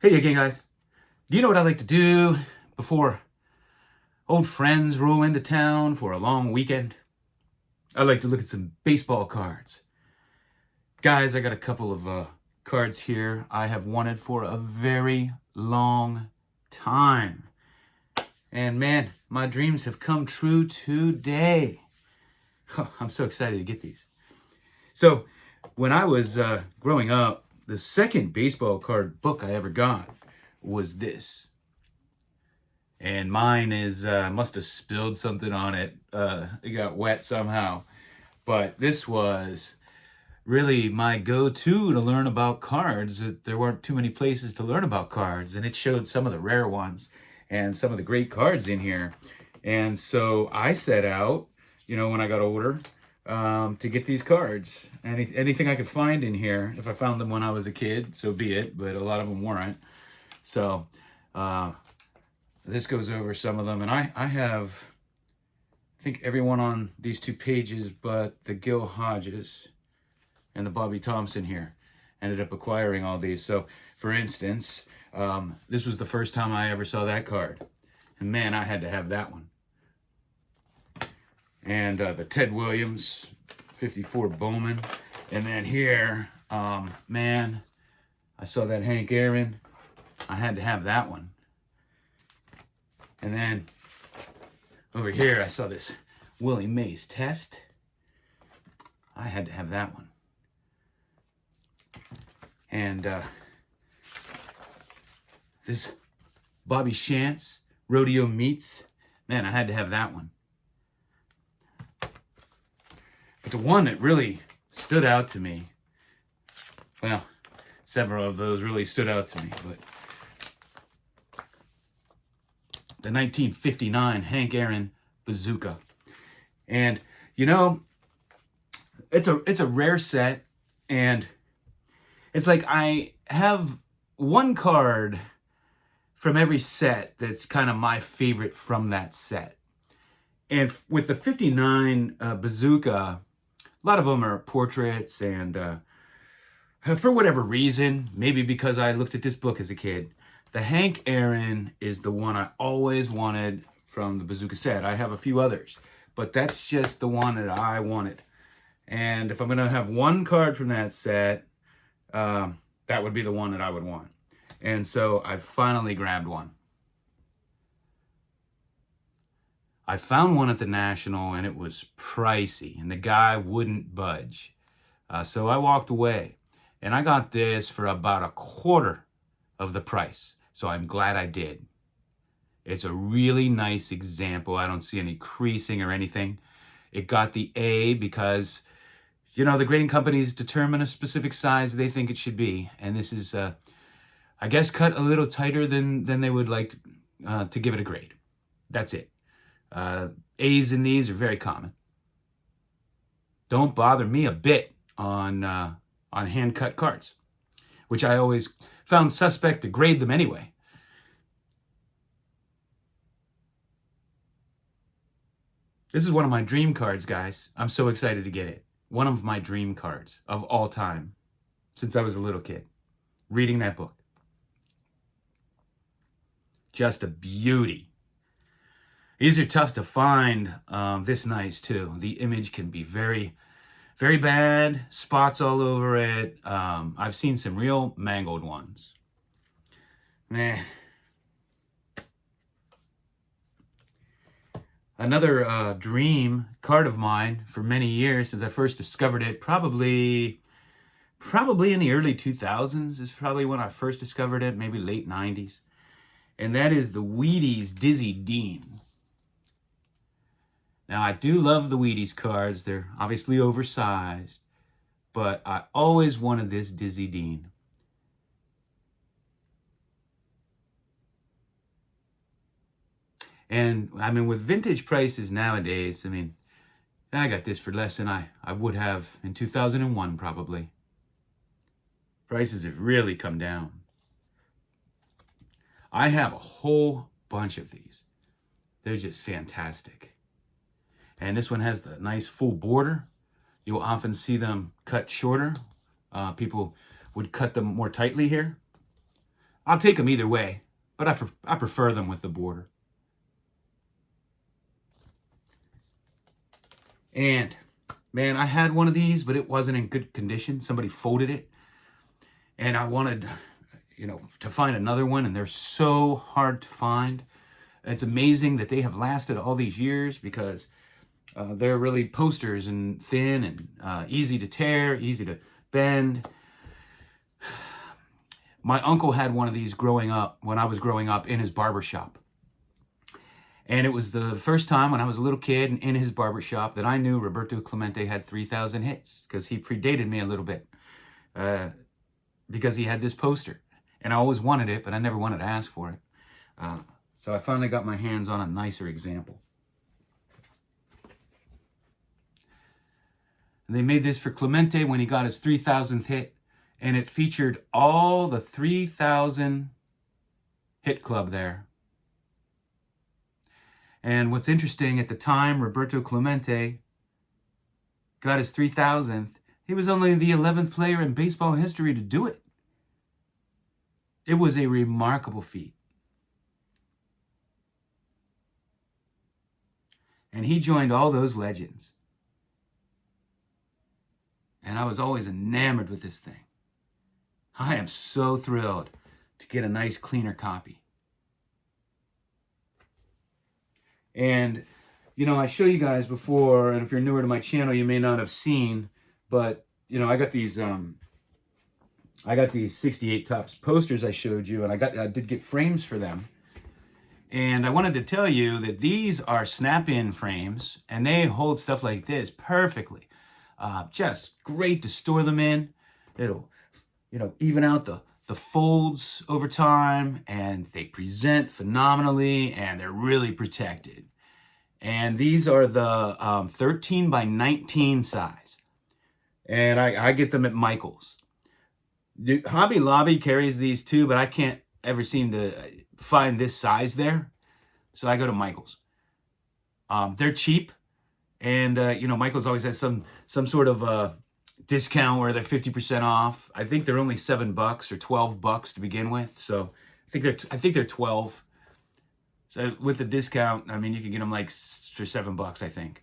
Hey again, guys. Do you know what I like to do before old friends roll into town for a long weekend? I like to look at some baseball cards. Guys, I got a couple of cards here I have wanted for a very long time. And man, my dreams have come true today. I'm so excited to get these. So, when I was growing up, the second baseball card book I ever got was this. And mine is must have spilled something on it. It got wet somehow. But this was really my go-to to learn about cards. There weren't too many places to learn about cards, and it showed some of the rare ones and some of the great cards in here. And so I set out, when I got older, to get these cards. Anything I could find in here. If I found them when I was a kid, so be it. But a lot of them weren't. So. This goes over some of them, and I have, I think, everyone on these two pages but the Gil Hodges and the Bobby Thompson here. Ended up acquiring all these. So, for instance, this was the first time I ever saw that card. And man, I had to have that one. And the Ted Williams 54 Bowman. And then here, man, I saw that Hank Aaron. I had to have that one. And then over here, I saw this Willie Mays Test. I had to have that one. And this Bobby Shantz Rodeo Meets. Man, I had to have that one. But the one that really stood out to me, well, several of those really stood out to me, but the 1959 Hank Aaron Bazooka. And it's a rare set, and it's like I have one card from every set that's kind of my favorite from that set. And with the 59 Bazooka, a lot of them are portraits, and for whatever reason, maybe because I looked at this book as a kid, the Hank Aaron is the one I always wanted from the Bazooka set. I have a few others, but that's just the one that I wanted. And if I'm going to have one card from that set, that would be the one that I would want. And so I finally grabbed one. I found one at the National, and it was pricey, and the guy wouldn't budge. So I walked away, and I got this for about a quarter of the price. So I'm glad I did. It's a really nice example. I don't see any creasing or anything. It got the A because, the grading companies determine a specific size they think it should be. And this is, I guess, cut a little tighter than they would like to give it a grade. That's it. A's in these are very common. Don't bother me a bit on hand-cut cards, which I always found suspect to grade them anyway. This is one of my dream cards, guys. I'm so excited to get it. One of my dream cards of all time since I was a little kid, reading that book. Just a beauty. These are tough to find this nice, too. The image can be very, very bad, spots all over it. I've seen some real mangled ones. Man. Another dream card of mine for many years since I first discovered it, probably in the early 2000s is probably when I first discovered it, maybe late 90s. And that is the Wheaties Dizzy Dean. Now, I do love the Wheaties cards. They're obviously oversized, but I always wanted this Dizzy Dean. And, with vintage prices nowadays, I got this for less than I would have in 2001, probably. Prices have really come down. I have a whole bunch of these. They're just fantastic. And this one has the nice full border. You'll often see them cut shorter. People would cut them more tightly here. I'll take them either way, but I prefer them with the border. And man, I had one of these, but it wasn't in good condition. Somebody folded it, and I wanted, to find another one, and they're so hard to find. It's amazing that they have lasted all these years because they're really posters and thin and easy to tear, easy to bend. My uncle had one of these when I was growing up in his barber shop. And it was the first time when I was a little kid in his barbershop that I knew Roberto Clemente had 3,000 hits, because he predated me a little bit, because he had this poster. And I always wanted it, but I never wanted to ask for it. So I finally got my hands on a nicer example. And they made this for Clemente when he got his 3,000th hit, and it featured all the 3,000 hit club there. And what's interesting, at the time Roberto Clemente got his 3,000th, he was only the 11th player in baseball history to do it. It was a remarkable feat. And he joined all those legends. And I was always enamored with this thing. I am so thrilled to get a nice, cleaner copy. And, I show you guys before, and if you're newer to my channel, you may not have seen, but, I got these 68 Topps posters I showed you, and I did get frames for them. And I wanted to tell you that these are snap-in frames, and they hold stuff like this perfectly. Just great to store them in. It'll, even out the folds over time, and they present phenomenally, and they're really protected. And these are the 13 by 19 size. And I get them at Michael's. Hobby Lobby carries these too, but I can't ever seem to find this size there. So I go to Michael's. They're cheap. And, Michael's always has some sort of discount where they're 50% off. I think they're only $7 or $12 to begin with. So I think they're 12. So with the discount, you can get them like for $7, I think.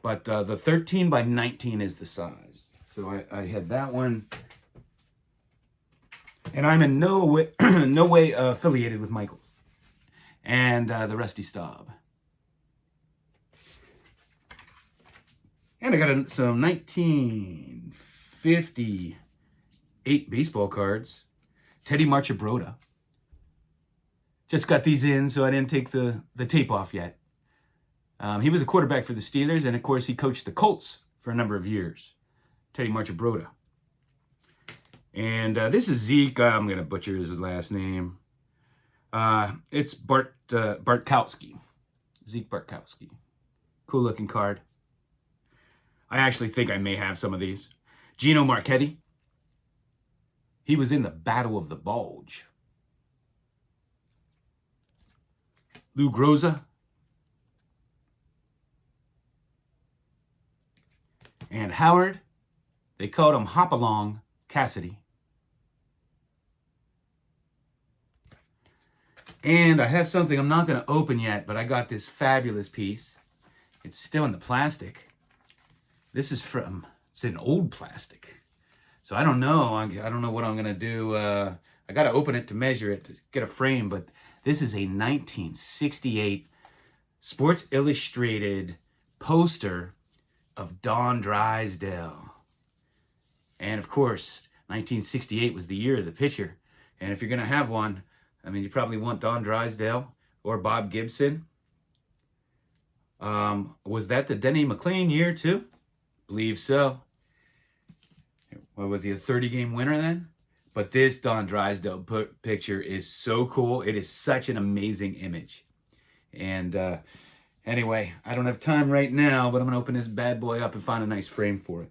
But the 13 by 19 is the size. So I had that one. And I'm in no way affiliated with Michael's and the Rusty Staub. And I got some 1958 baseball cards. Teddy Marchibroda. Just got these in, so I didn't take the tape off yet. He was a quarterback for the Steelers, and of course he coached the Colts for a number of years. Teddy Marchibroda. And this is Zeke. I'm going to butcher his last name. It's Bartkowski. Zeke Bartkowski. Cool looking card. I actually think I may have some of these. Gino Marchetti. He was in the Battle of the Bulge. Lou Groza. And Howard. They called him Hopalong Cassidy. And I have something I'm not going to open yet, but I got this fabulous piece. It's still in the plastic. This is it's an old plastic. So I don't know. I don't know what I'm going to do. I got to open it to measure it, to get a frame, but this is a 1968 Sports Illustrated poster of Don Drysdale. And of course, 1968 was the year of the pitcher. And if you're going to have one, you probably want Don Drysdale or Bob Gibson. Was that the Denny McLain year too? Believe so. What was he, a 30-game winner then? But this Don Drysdale picture is so cool. It is such an amazing image. And anyway, I don't have time right now, but I'm going to open this bad boy up and find a nice frame for it.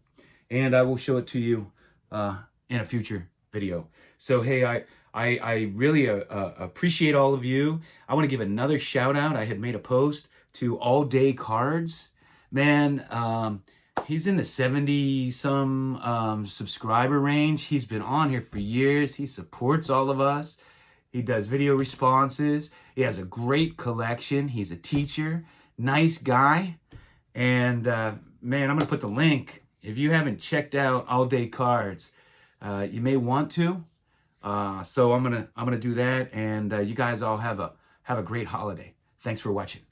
And I will show it to you in a future video. So, hey, I really appreciate all of you. I want to give another shout out. I had made a post to All Day Cards. Man, He's in the 70 some subscriber range. He's been on here for years. He supports all of us. He does video responses. He has a great collection. He's a teacher, nice guy. And man, I'm gonna put the link. If you haven't checked out All Day Cards, you may want to. So I'm gonna do that. And you guys all have a great holiday. Thanks for watching.